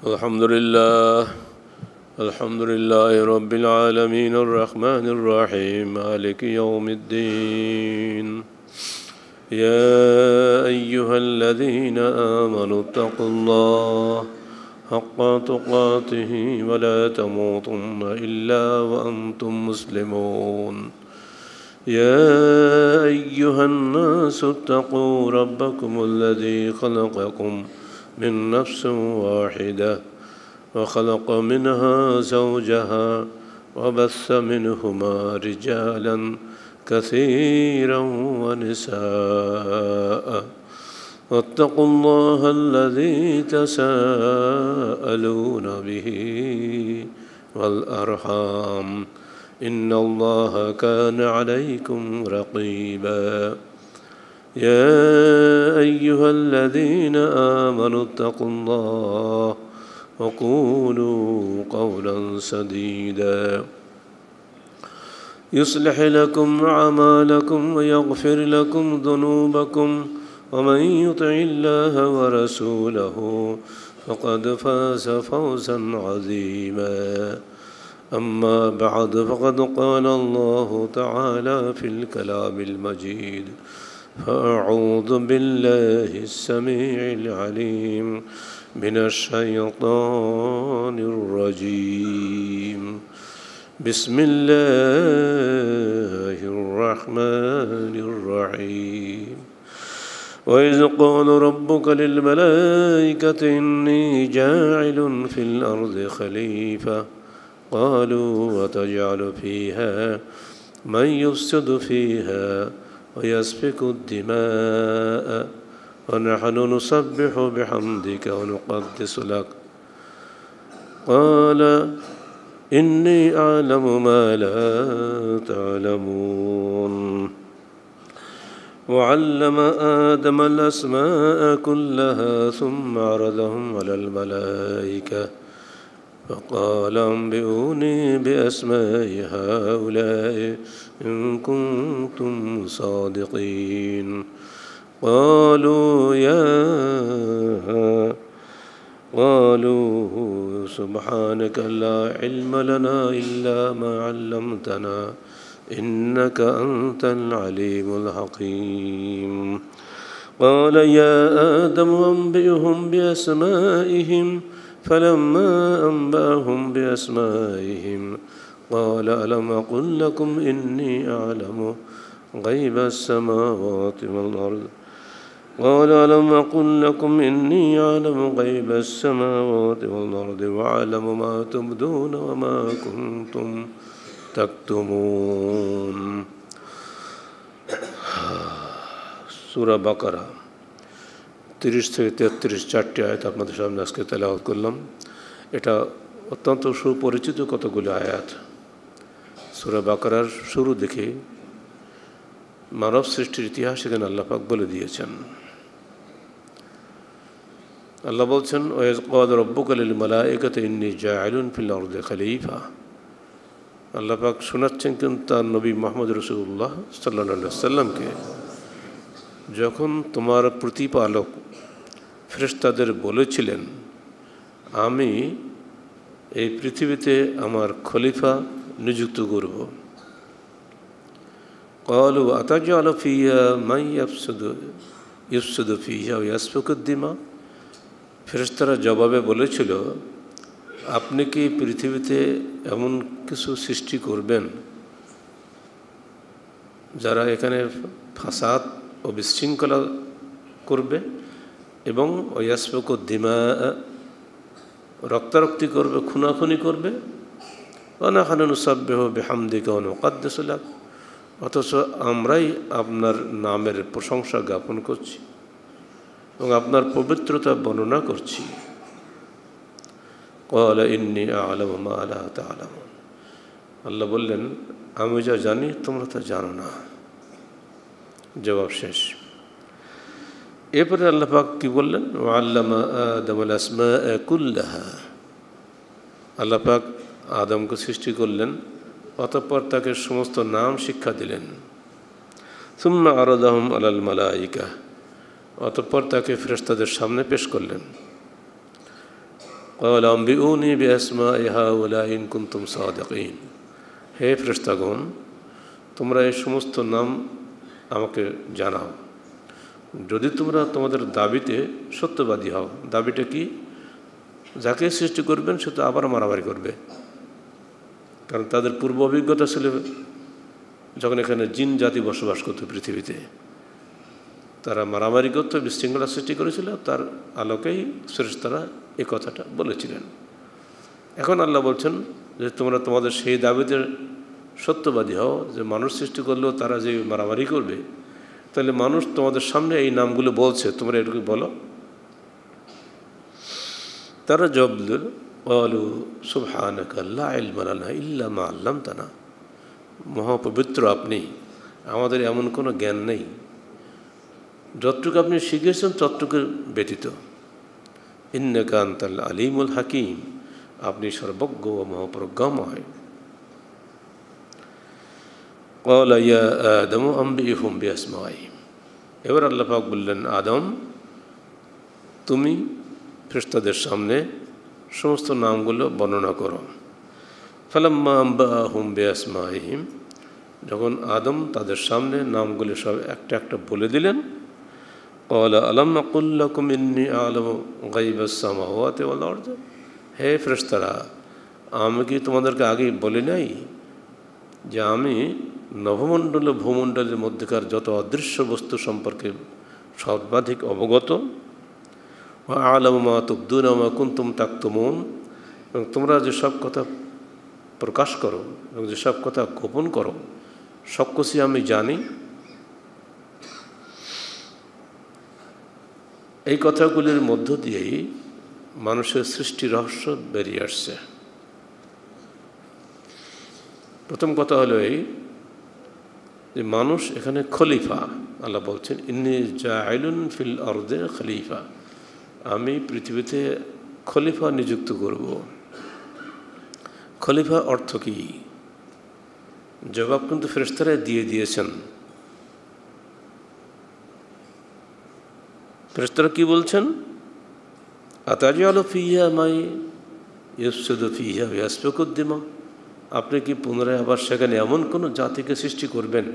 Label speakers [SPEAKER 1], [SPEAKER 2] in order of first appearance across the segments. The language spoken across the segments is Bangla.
[SPEAKER 1] الحمد لله رب العالمين الرحمن الرحيم مالك يوم الدين يا أيها الذين آمنوا اتقوا الله حق تقاته ولا تموتن إلا وأنتم مسلمون يا أيها الناس اتقوا ربكم الذي خلقكم من نفس واحدة وخلق منها زوجها وبث منهما رجالا كثيرا ونساء واتقوا الله الذي تساءلون به والأرحام إن الله كان عليكم رقيبا يا أيها الذين آمنوا اتقوا الله وقولوا قولا سديدا يصلح لكم أعمالكم ويغفر لكم ذنوبكم ومن يطع الله ورسوله فقد فاز فوزا عظيما أما بعد فقد قال الله تعالى في الكلام المجيد فأعوذ بالله السميع العليم من الشيطان الرجيم بسم الله الرحمن الرحيم وإذ قال ربك للملائكة إني جاعل في الأرض خليفة قالوا وتجعل فيها من يفسد فيها ويسفك الدماء ونحن نسبح بحمدك ونقدس لك قال إني أعلم ما لا تعلمون وعلم آدم الأسماء كلها ثم عرضهم على الملائكة فقال أنبئوني بأسماء هؤلاء إن كنتم صادقين قالوا سبحانك لا علم لنا إلا ما علمتنا إنك أنت العليم الحكيم قال يا آدم أنبئهم بأسمائهم فلما أنبأهم بأسمائهم قال ألم أقل لكم إني أعلم غيب السماوات والأرض قال ألم أقل لكم إني أعلم غيب السماوات والأرض وأعلم ما تبدون وما كنتم تكتمون সূরা বাকারা 30 থেকে 33 চারটি আয়াত আপনাদের সামনে আজকে তেলাওয়াত করলাম। এটা অত্যন্ত সুপরিচিত কতগুলো আয়াত। সূরা বাকারার শুরু দেখে মানব সৃষ্টির ইতিহাস এখানে আল্লাহ পাক বলে দিয়েছেন। আল্লাহ বলছেন ওয়াইজ ক্বাল রাব্বুকা লিল মালাইকাতি ইন্নী জাইলুন ফিল আরদি খলিফা। আল্লাহ পাক শোনাচ্ছেন কিন্তু তার নবী মুহাম্মদ রাসূলুল্লাহ সাল্লাল্লাহু আলাইহি ওয়াসাল্লামকে, যখন তোমার প্রতিপালক ফেরেশতাদের বলেছিলেন আমি এই পৃথিবীতে আমার খলিফা নিযুক্ত করব। قالوا أتجعل فيها من يفسد فيها ويسفك الدماء। ফেরেশতারা জবাবে বলেছিল আপনি কি পৃথিবীতে এমন কিছু সৃষ্টি করবেন যারা এখানে ফাসাদ ও বিশৃঙ্খলা করবে এবং ওয়াসফিক দিমা রক্তারক্তি করবে, খুনাখুনি করবে। ওয়ানাহনু নুসাব্বিহু বিহামদিকা ওয়া নুকদ্দিসু লাক, অথচ আমরাই আপনার নামের প্রশংসা জ্ঞাপন করছি এবং আপনার পবিত্রতা বর্ণনা করছি। ক্বালা ইন্নী আ'লামু মা লা তা'লামুন। আল্লাহ বললেন আমি যা জানি তোমরা তা জানো না। জবাব শেষ। এরপরে আল্লাহ পাক কি বললেন ওয়াল্লামা আদামাল আসমাআ কুল্লাহা। আল্লাহ পাক আদমকে সৃষ্টি করলেন, অতঃপর তাকে সমস্ত নাম শিক্ষা দিলেন। সুম্মা আরাদাহুম আলাল মালাইকা, অতঃপর তাকে ফেরেশতাদের সামনে পেশ করলেন। ক্বালা আম্বিউনি বিআসমাই হাউলাই ইন কুনতুম সাদিকিন, হে ফেরেশতাগণ তোমরা এই সমস্ত নাম আমাকে জানাও যদি তোমরা তোমাদের দাবিতে সত্যবাদী হও। দাবিটা কি? যাকে সৃষ্টি করবেন সে তো আবার মারামারি করবে, কারণ তাদের পূর্ব অভিজ্ঞতা ছিল যখন এখানে জিন জাতি বসবাস করতো পৃথিবীতে, তারা মারামারি করতো, বিশৃঙ্খলা সৃষ্টি করেছিল, তার আলোকেই ফেরেশতারা এই কথাটা বলেছিলেন। এখন আল্লাহ বলছেন যে তোমরা তোমাদের সেই দাবিতে সত্যবাদী হও যে মানুষ সৃষ্টি করলেও তারা যে মারামারি করবে, তাহলে মানুষ তোমাদের সামনে এই নামগুলো বলছে, তোমরা এটুকু বলো। তারা জবাব দিল ক্বালু সুবহানাকা লা ইলমা লানা ইল্লা মা আল্লামতানা, মহাপবিত্র আপনি, আমাদের এমন কোনো জ্ঞান নেই, যতটুকু আপনি শিখেছেন ততটুকু ব্যতীত। ইন্নাকা আনতাল আলিমুল হাকিম, আপনি সর্বজ্ঞ ও মহাপ্রজ্ঞাময়। ক্বালা ইয়া আদম আম্বিহুম বিআসমাইহিম, এবার আল্লাহ পাক বললেন, আদম তুমি ফেরেশতাদের সামনে সমস্ত নামগুলো বর্ণনা করো। ফালাম্মা আম্বাহুম বিআসমাইহিম, যখন আদম তাদের সামনে নামগুলো সব একটা একটা বলে দিলেন, ক্বালা আলাম আকুল লাকুম ইন্নী আ'লামু গায়বাস সামাওয়াতি ওয়াল আরদ, হে ফেরেশতারা আমি কি তোমাদেরকে আগেই বলি নাই যে আমি নভমণ্ডল ও ভূমণ্ডলের মধ্যেকার যত অদৃশ্য বস্তু সম্পর্কে সর্বাধিক অবগত। ওয়া আ'লামু মা তুবদুনা ওয়া মা কুনতুম তাকতুমুন, এবং তোমরা যেসব কথা প্রকাশ করো এবং যেসব কথা গোপন করো সব কিছুই আমি জানি। এই কথাগুলির মধ্য দিয়েই মানুষের সৃষ্টি রহস্য বেরিয়ে আসছে। প্রথম কথা হলো এই যে মানুষ এখানে খলিফা। আল্লাহ বলছেন ইন্নী জাইলুন ফিল আরদে খলিফা, আমি পৃথিবীতে খলিফা নিযুক্ত করব। খলিফা অর্থ কি? জবাব কিন্তু ফেরেশতারা দিয়ে দিয়েছেন। ফেরেশতারা কি বলছেন? আতাজালু ফিহা মাই ইউফসিদু ফিহা ওয়া ইয়াসফিকুদ দিমা, আপনি কি পুনরায় আবার সেখানে এমন কোনো জাতিকে সৃষ্টি করবেন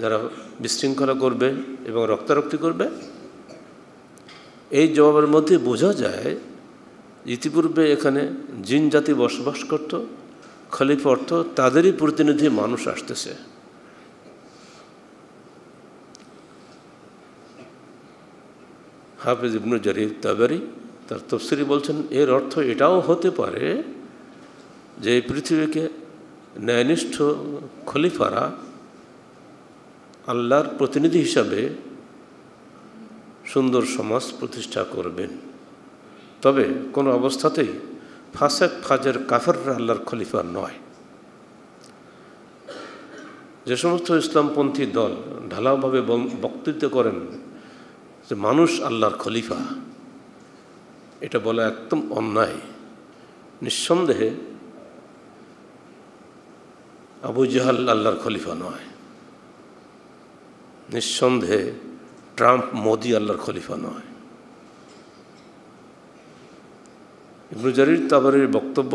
[SPEAKER 1] যারা বিশৃঙ্খলা করবে এবং রক্তারক্তি করবে? এই জবাবের মধ্যে বোঝা যায় ইতিপূর্বে এখানে জিন জাতি বসবাস করত, খলিফা অর্থ তাদেরই প্রতিনিধি মানুষ আসতেছে। হাফেজ ইবনে জারির তাবারি তার তাফসীরে বলছেন এর অর্থ এটাও হতে পারে যে এই পৃথিবীকে ন্যায়নিষ্ঠ খলিফারা আল্লাহর প্রতিনিধি হিসাবে সুন্দর সমাজ প্রতিষ্ঠা করবেন, তবে কোনো অবস্থাতেই ফাসেক ফাজের কাফেররা আল্লাহর খলিফা নয়। যে সমস্ত ইসলামপন্থী দল ঢালাওভাবে বক্তৃতা করেন যে মানুষ আল্লাহর খলিফা, এটা বলা একদম অন্যায়। নিঃসন্দেহে আবু জাহাল আল্লাহর খলিফা নয়, নিঃসন্দেহে ট্রাম্প মোদি আল্লাহর খলিফা নয়। ইবনে জারির তাবারির বক্তব্য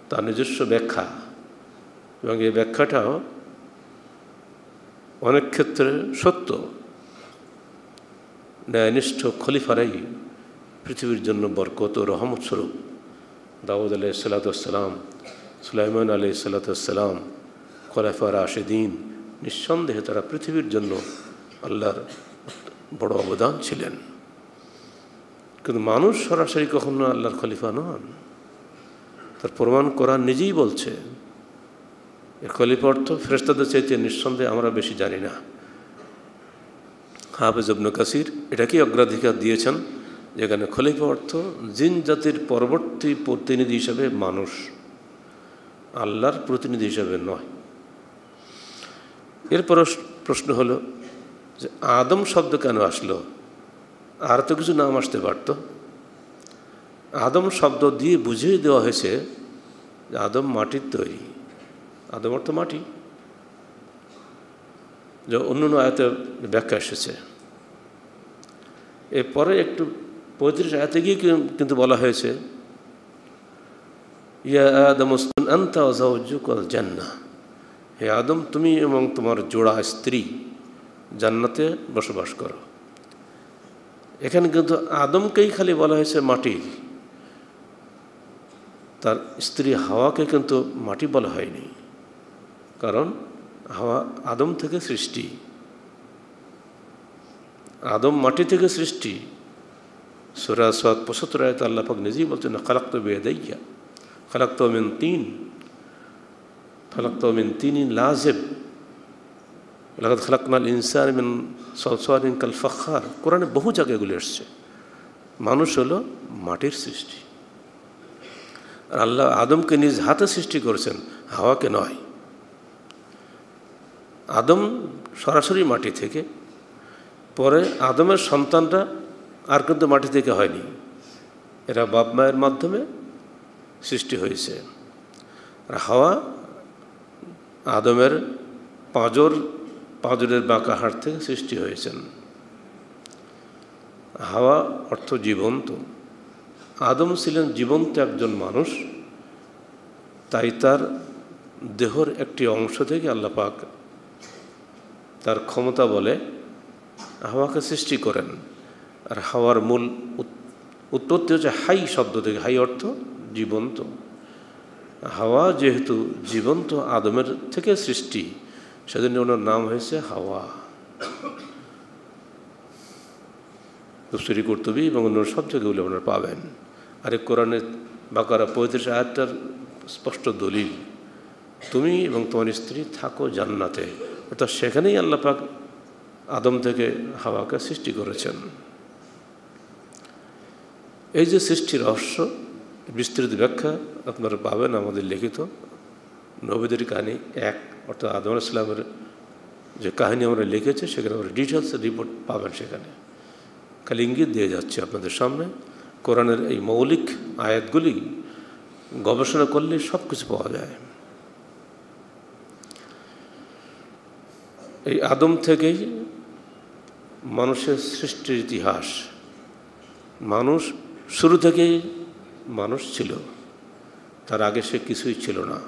[SPEAKER 1] তার নিজস্ব ব্যাখ্যা, এবং এই ব্যাখ্যাটাও অনেক ক্ষেত্রে সত্য। ন্যায়নিষ্ঠ খলিফারাই পৃথিবীর জন্য বরকত ও রহমত স্বরূপ। দাউদ আলাইহিস সালাতু ওয়াস সালাম, সুলাইমান আলাইহিস সালাতু ওয়াস সালাম, খোলাফা রাশিদিন, নিঃসন্দেহে তারা পৃথিবীর জন্য আল্লাহর বড় অবদান ছিলেন। কিন্তু মানুষ সরাসরি কখনো আল্লাহর খলিফা নন। তার প্রমাণ কোরআন নিজেই বলছে। এর খলিফা অর্থ ফেরেশতাদের চাইতে নিঃসন্দেহে আমরা বেশি জানি না। হাফেজ ইবনে কাসির এটাকেই অগ্রাধিকার দিয়েছেন, যেখানে খলিফা অর্থ জিন জাতির পরবর্তী প্রতিনিধি হিসাবে মানুষ, আল্লাহর প্রতিনিধি হিসাবে নয়। এরপর প্রশ্ন হলো যে আদম শব্দ কেন আসলো? আর তো কিছু নাম আসতে পারত। আদম শব্দ দিয়ে বুঝিয়ে দেওয়া হয়েছে যে আদম মাটির তৈরি। আদম অর্থ মাটি, যে অন্য আয়াতে ব্যাখ্যা এসেছে। এরপরে একটু 35 আয়াতে গিয়ে কিন্তু বলা হয়েছে ইয়া আদম উসকুন আনতা ওয়া যাওজুকাল জান্নাহ, হে আদম তুমি এবং তোমার জোড়া স্ত্রী জান্নাতে বসবাস করো। এখানে কিন্তু আদমকেই খালি বলা হয়েছে মাটি, তার স্ত্রী হাওয়াকে কিন্তু মাটি বলা হয়নি, কারণ হাওয়া আদম থেকে সৃষ্টি, আদম মাটি থেকে সৃষ্টি। সূরা সাদ 75 আয়াতে আল্লাহ পাক নিজেই বলছেন খালাকতু বিয়াদাইয়া খালাকতু মিন তিনিন লাযিব লাকাদ খালাকনাল ইনসানা মিন সালসালিন কাল ফাখার। কোরআনে বহু জায়গায় এগুলো এসছে। মানুষ হলো মাটির সৃষ্টি, আর আল্লাহ আদমকে নিজ হাতে সৃষ্টি করেছেন, হাওয়াকে নয়। আদম সরাসরি মাটি থেকে, পরে আদমের সন্তানরা আর কিন্তু মাটি থেকে হয়নি, এরা বাপ মায়ের মাধ্যমে সৃষ্টি হয়েছে। আর হাওয়া আদমের পাঁজরের বাঁকা হাড় থেকে সৃষ্টি হয়েছেন। হাওয়া অর্থ জীবন্ত। আদম ছিলেন জীবন্ত একজন মানুষ, তাই তার দেহর একটি অংশ থেকে আল্লাহ পাক তার ক্ষমতা বলে হাওয়াকে সৃষ্টি করেন। আর হাওয়ার মূল উৎপত্তি হচ্ছে হাই শব্দ থেকে, হাই অর্থ জীবন্ত। হাওয়া যেহেতু জীবন্ত আদমের থেকে সৃষ্টি, সেজন্য ওনার নাম হয়েছে হাওয়া। তাফসীর কুরতুবী এবং অন্য সব জায়গাগুলো আপনারা পাবেন। আর কোরআনে বাকারা 35 আয়াতটার স্পষ্ট দলিল, তুমি এবং তোমার স্ত্রী থাকো জান্নাতে, অর্থাৎ সেখানেই আল্লাহ পাক আদম থেকে হাওয়াকে সৃষ্টি করেছেন। এই যে সৃষ্টির রহস্য, বিস্তৃত ব্যাখ্যা আপনারা পাবেন আমাদের লিখিত নবীদের কাহিনী 1, অর্থাৎ আদম আলাইহিস সালামের যে কাহিনী আমরা লিখেছি, সেখানে আমরা ডিটেলস রিপোর্ট পাবেন। সেখানে খালি ইঙ্গিত দিয়ে যাচ্ছে আপনাদের সামনে। কোরআনের এই মৌলিক আয়াতগুলি গবেষণা করলে সব কিছু পাওয়া যায়। এই আদম থেকেই মানুষের সৃষ্টির ইতিহাস। মানুষ শুরু থেকেই মানুষ ছিল, তার আগে সে কিছুই ছিল না।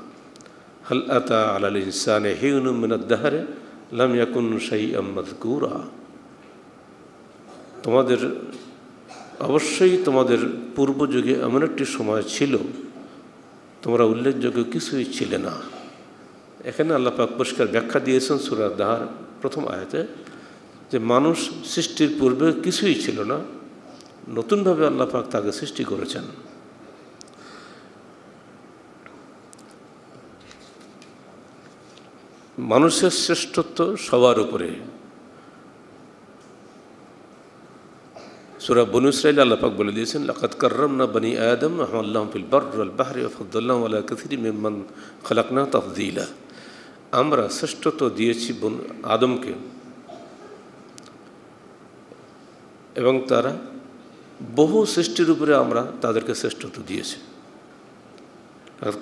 [SPEAKER 1] হাল আতা আলাল ইনসানে হিউনুম মিনাদ দাহরে লাম ইয়াকুন শাইআম মাযকুরা। অবশ্যই তোমাদের পূর্বযুগে এমন একটি সময় ছিল তোমরা উল্লেখযোগ্য কিছুই ছিলে না। এখানে আল্লাহ পাক পরিষ্কার ব্যাখ্যা দিয়েছেন সূরা দাহর প্রথম আয়াতে, যে মানুষ সৃষ্টির পূর্বে কিছুই ছিল না, নতুনভাবে আল্লাহ পাক তাকে সৃষ্টি করেছেন। মানুষের শ্রেষ্ঠত্ব সবার উপরে। সূরা বনু ইসরাঈল আল্লাহ পাক বলে দিয়েছেন লাকাদ কাররামনা বনি আদম ওয়া হামালনাহুম ফিল বাররি ওয়াল বাহরি ওয়া ফাদ্দালনাহুম আলা কাসীরিম মিম্মান খালাকনা তাফদীলা। আমরা শ্রেষ্ঠত্ব দিয়েছি আদমকে, এবং তারা বহু সৃষ্টির উপরে আমরা তাদেরকে শ্রেষ্ঠত্ব দিয়েছি।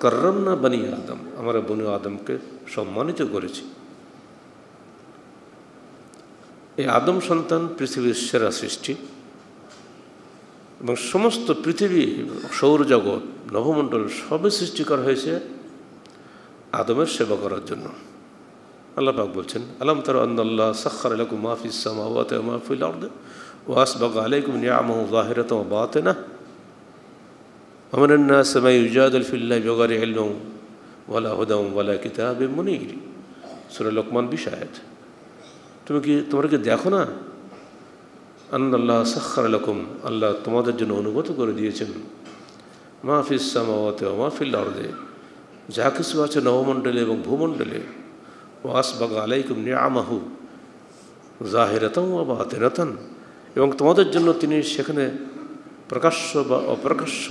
[SPEAKER 1] কাররামনা বনি আদম, আমরা বনু আদমকে সম্মানিত করেছি। এই আদম সন্তান পৃথিবীর সেরা সৃষ্টি, এবং সমস্ত পৃথিবী, সৌরজগৎ, নভমণ্ডল সবই সৃষ্টি করা হয়েছে আদমের সেবা করার জন্য। আল্লাহ পাক বলছেন আলাম তারা আন্নাল্লাহ সাখখারা লাকুম মা ফিস সামাওয়াতি ওয়া মা ফিল আরদি ওয়া আসবাগা আলাইকুম নিআমাহু যাহিরাতাও ওয়া বাতিনাহ ওয়া মিনান নাসি মান ইউজাদিলু ফিল্লাহি বিগাইরি ইলমিন ওয়ালা হুদান ওয়ালা কিতাবিন মুনীর। সূরা লোকমান 20 আয়াত। তোমরা কি দেখো না আন্নাল্লাহ সাখখারা লাকুম, আল্লাহ তোমাদের জন্য অনুগত করে দিয়েছেন মা ফিস সামাওয়াতি ওয়া মা ফিল আরদি, যা কিছু আছে নবমণ্ডলে এবং ভূমণ্ডলে, ওয়া আসবাগা আলাইকুম নিআমাহু যাহিরাতাও ওয়া বাতিনাতান, এবং তোমাদের জন্য তিনি সেখানে প্রকাশ্য বা অপ্রকাশ্য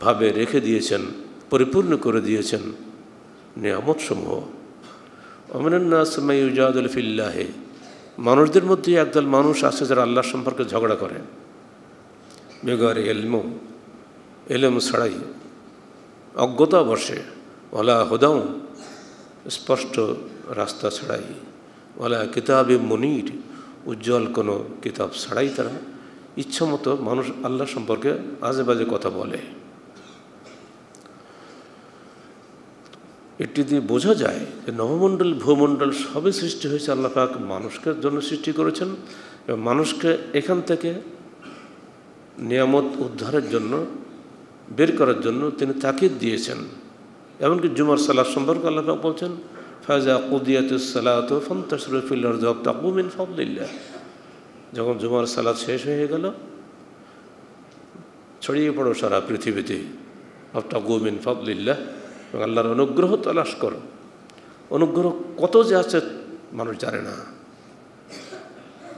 [SPEAKER 1] ভাবে রেখে দিয়েছেন, পরিপূর্ণ করে দিয়েছেন নিয়ামতসমূহ। ওয়া মিনান নাসি মান ইউজাদিলু ফিল্লাহি, মানুষদের মধ্যে একদল মানুষ আছে যারা আল্লাহ সম্পর্কে ঝগড়া করে বিগাইরি ইলমিন, এলেম ছাড়াই, অজ্ঞতা বসে, ওয়ালা হুদান, স্পষ্ট রাস্তা ছাড়াই, ওয়ালা কিতাবে মুনীর, উজ্জ্বল কোনো কিতাব ছাড়াই তারা ইচ্ছামতো মানুষ আল্লাহ সম্পর্কে আজে বাজে কথা বলে। এটি দিয়ে বোঝা যায় যে নবমণ্ডল ভূমণ্ডল সবই সৃষ্টি হয়েছে আল্লাহ পাক মানুষকে জন্য সৃষ্টি করেছেন এবং মানুষকে এখান থেকে নিয়ামত উদ্ধারের জন্য বের করার জন্য তিনি তাকিদ দিয়েছেন। এমনকি জুমার সালাত সম্পর্কে আল্লাহ পাক বলছেন, ফাযা কুদিয়াতুস সালাতু ফান্তাশিরু ফিল আরদি ওয়াবতাগু মিন ফাদলিল্লাহ। যখন জুমার সালাত শেষ হয়ে গেল, ছড়িয়ে পড়ো সারা পৃথিবীতে, ওয়াবতাগু মিন ফাদলিল্লাহ, এবং আল্লাহর অনুগ্রহ তালাশ করো। অনুগ্রহ কত যে আছে মানুষ জানে না।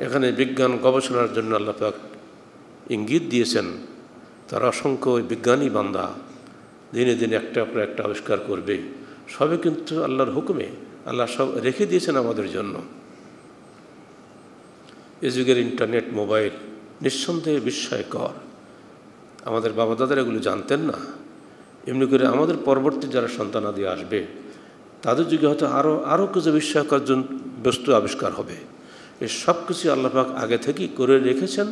[SPEAKER 1] এখানে বিজ্ঞান গবেষণার জন্য আল্লাহ পাক ইঙ্গিত দিয়েছেন, তারা অসংখ্য বিজ্ঞানী বান্দা দিনে দিনে একটা পর একটা আবিষ্কার করবে। সবই কিন্তু আল্লাহর হুকুমে, আল্লাহ সব রেখে দিয়েছেন আমাদের জন্য। এ যুগের ইন্টারনেট, মোবাইল নিঃসন্দেহে বিস্ময়কর। আমাদের বাবা দাদারা এগুলো জানতেন না। এমনি করে আমাদের পরবর্তী যারা সন্তানাদি আসবে তাদের যুগে হয়তো আরও কিছু বিস্ময়কর বস্তু আবিষ্কার হবে। এই সব কিছু আল্লাহ পাক আগে থেকেই করে রেখেছেন,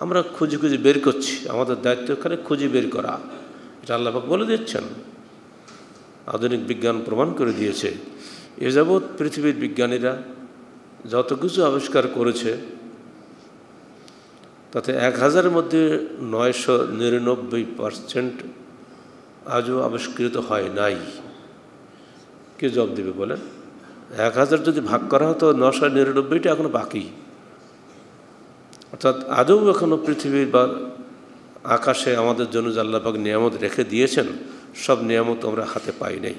[SPEAKER 1] আমরা খুঁজে খুঁজে বের করছি। আমাদের দায়িত্ব এখানে খুঁজে বের করা, এটা আল্লাহ পাক বলে দিচ্ছেন। আধুনিক বিজ্ঞান প্রমাণ করে দিয়েছে, এ যাবৎ পৃথিবীর বিজ্ঞানীরা যত কিছু আবিষ্কার করেছে তাতে 1000-এর মধ্যে 999% আজও আবিষ্কৃত হয় নাই। কে জবাব দেবে বলেন? 1000 যদি ভাগ করা হতো 999টা এখনো বাকি। অর্থাৎ আদৌ এখনও পৃথিবীর বা আকাশে আমাদের জন্য যে আল্লাহ পাক নিয়ামত রেখে দিয়েছেন, সব নিয়ামত আমরা হাতে পাই নাই।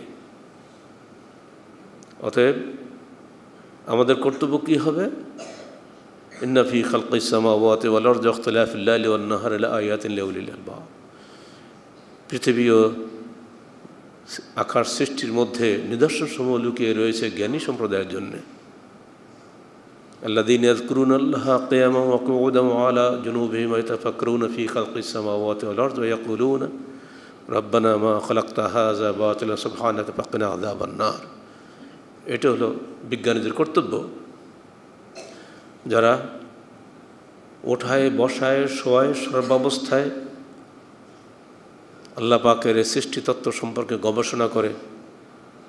[SPEAKER 1] অতএব আমাদের কর্তব্য কী হবে? ইন্না ফি খালকিস সামাওয়াতি ওয়াল আরদি ইখতিলাফিল লাইলি ওয়ান নাহারি লাআয়াতিন লিউলিল আলবাব। পৃথিবী ও আকাশ সৃষ্টির মধ্যে নিদর্শনসমূহ লুকিয়ে রয়েছে জ্ঞানী সম্প্রদায়ের জন্য। আল্লাযীনা ইয়াযকুরুনা আল্লাহা কিয়ামান ওয়া কুউদান ওয়া আলা জুনুবিহিম ওয়া ইয়াতাফাক্কারুনা ফি খালকিস সামাওয়াতি ওয়াল আরদি ওয়া ইয়াকুলুনা রব্বানা মা খালাকতা হাযা বাতিলা সুবহানাকা ফাকিনা আযাবান নার। এটা হলো বিজ্ঞানীদের কর্তব্য, যারা ওঠায় বসায় শোয়ায় সর্বাবস্থায় আল্লাহ পাকের সৃষ্টিতত্ত্ব সম্পর্কে গবেষণা করে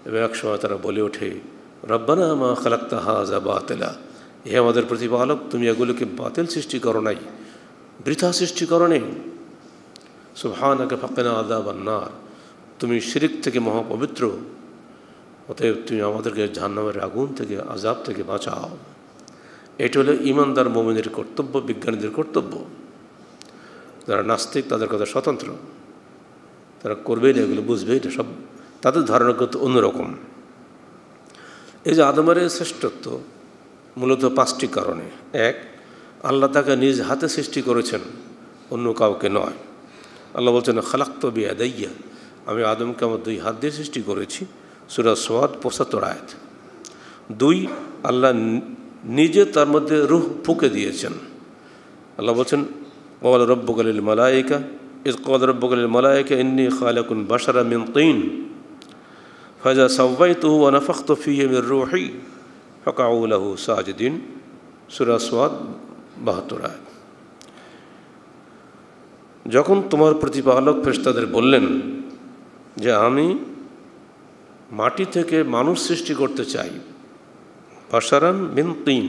[SPEAKER 1] এবং একসময় তারা বলে ওঠে, রব্বানা মা খালাকতা হাযা বাতিলা, হে আমাদের প্রতিপালক, তুমি এগুলোকে বাতিল সৃষ্টি করো নাই, বৃথা সৃষ্টি করো নাই। সুবহানাকা ফাকিনা আযাবান নার, তুমি শিরক থেকে মহাপবিত্র, অতএব তুমি আমাদেরকে জাহান্নামের আগুন থেকে, আযাব থেকে বাঁচাও। এটা হলো ঈমানদার মুমিনের কর্তব্য, বিজ্ঞানীদের কর্তব্য। যারা নাস্তিক তাদের কথা স্বতন্ত্র, তারা করবেই না, এগুলো বুঝবেই না, সব তাদের ধারণা করতে অন্যরকম। এই যে আদমের শ্রেষ্ঠত্ব মূলত 5টি কারণে। 1, আল্লাহ তাকে নিজ হাতে সৃষ্টি করেছেন, অন্য কাউকে নয়। আল্লাহ বলছেন খালাকতু বিয়াদাইয়া, আমি আদমকে আমার 2 হাত দিয়ে সৃষ্টি করেছি, সূরা সাদ 75 আয়াত। 2, আল্লাহ নিজে তার মধ্যে রূহ ফুঁকে দিয়েছেন। আল্লাহ বলছেন ক্বালা রাব্বুকা লিল মালায়েকা ইয ক্বালা রাব্বুকা লিল মালায়েকা ইন্নী খালিকুন বাশারাম মিন তিন ফাইযা সাওয়াইতুহু ওয়া নাফাখতু ফীহি মির রূহি ফাকাউ লাহু সাজিদিন, সূরা সাদ 72 আয়াত। যখন তোমার প্রতিপালক ফেরেশতাদের বললেন যে আমি মাটি থেকে মানুষ সৃষ্টি করতে চাই, বাশারান মিন তিন,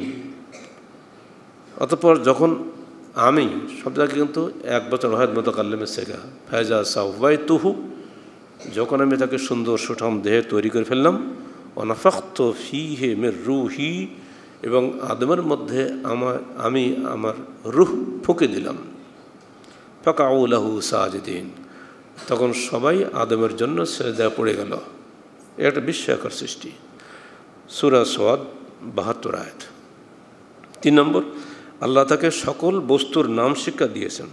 [SPEAKER 1] অতঃপর যখন আমি, সব জায়গায় কিন্তু 1 বছর ওয়াহিদ মুতাকাল্লিমের সিগা, ফাইযা সাওয়াইতুহু, যখন আমি তাকে সুন্দর সুঠাম দেহে তৈরি করে ফেললাম, ওয়া নাফাখতু ফীহি মির রূহি, এবং আদমের মধ্যে আমি আমার রূহ ফুঁকে দিলাম, ফাকাউ লাহু সাজিদিন, তখন সবাই আদমের জন্য সিজদায় পড়ে গেল। এটা একটা বিস্ময়কর সৃষ্টি। সূরা সাদ 72 আয়াত। 3 নম্বর, আল্লাহ তাকে সকল বস্তুর নাম শিক্ষা দিয়েছেন।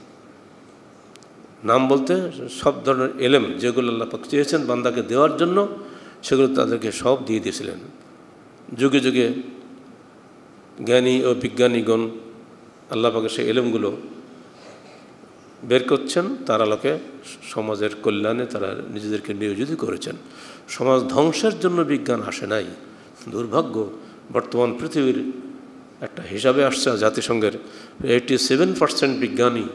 [SPEAKER 1] নাম বলতে সব ধরনের এলেম যেগুলো আল্লাহ পাক চেয়েছেন বান্দাকে দেওয়ার জন্য, সেগুলো তাদেরকে সব দিয়ে দিয়েছিলেন। যুগে যুগে জ্ঞানী ও বিজ্ঞানীগণ আল্লাহ পাকের সেই এলেমগুলো বের করছেন, তার আলোকে সমাজের কল্যাণে তারা নিজেদেরকে নিয়োজিত করেছেন। সমাজ ধ্বংসের জন্য বিজ্ঞান আসে নাই। দুর্ভাগ্য, বর্তমান পৃথিবীর একটা হিসাবে আসছে জাতিসংঘের 87% বিজ্ঞানী